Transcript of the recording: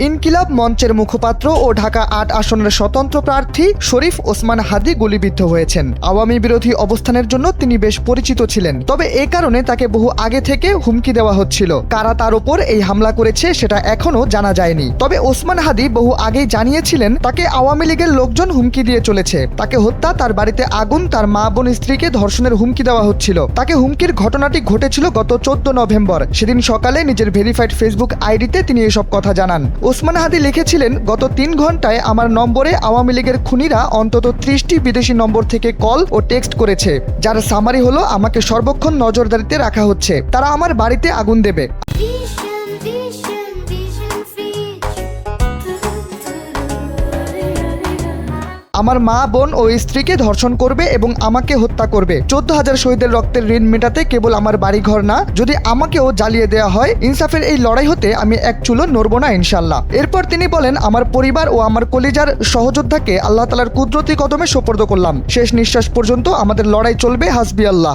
ইনকিলাব মঞ্চের মুখপাত্র ও ঢাকা ৮ আসনের স্বতন্ত্র প্রার্থী শরীফ ওসমান হাদী গুলিবিদ্ধ হয়েছেন। আওয়ামী বিরোধী অবস্থানের জন্য তিনি বেশ পরিচিত ছিলেন, তবে এ কারণে তাকে বহু আগে থেকে হুমকি দেওয়া হচ্ছিল। কারা তার উপর এই হামলা করেছে সেটা এখনো জানা যায়নি। তবে ওসমান হাদী বহু আগেই জানিয়েছিলেন তাকে আওয়ামী লীগের লোকজন হুমকি দিয়ে চলেছে। তাকে হত্যা, তার বাড়িতে আগুন, তার মা বোন স্ত্রীকে ধর্ষণের হুমকি দেওয়া হচ্ছিল। তাকে হুমকির ঘটনাটি ঘটেছিল গত 14 নভেম্বর। সেদিন সকালে নিজের ভেরিফাইড ফেসবুক আইডিতে তিনি এসব কথা জানান। ওসমান হাদী লিখেছিলেন, গত 3 ঘন্টায় আমার নম্বরে আওয়ামী লীগের খুনিরা অন্তত 30টি বিদেশি নম্বর থেকে কল ও টেক্সট করেছে, যার সামারি হলো আমাকে সর্বক্ষণ নজরদারিতে রাখা হচ্ছে। তারা আমার বাড়িতে আগুন দেবে। আমার মা বোন ও স্ত্রীকে ধর্ষণ করবে এবং আমাকে হত্যা করবে। 14,000 শহীদের রক্তের ঋণ মেটাতে কেবল আমার বাড়িঘর না, যদি আমাকেও জ্বালিয়ে দেওয়া হয়, ইনসাফের এই লড়াই হতে আমি এক চুলো নড়ব না ইনশাল্লাহ। এরপর তিনি বলেন, আমার পরিবার ও আমার কলিজার সহযোদ্ধাকে আল্লাহ তাআলার কুদরতি কদমে সোপর্দ করলাম। শেষ নিঃশ্বাস পর্যন্ত আমাদের লড়াই চলবে, হাসবি আল্লাহ।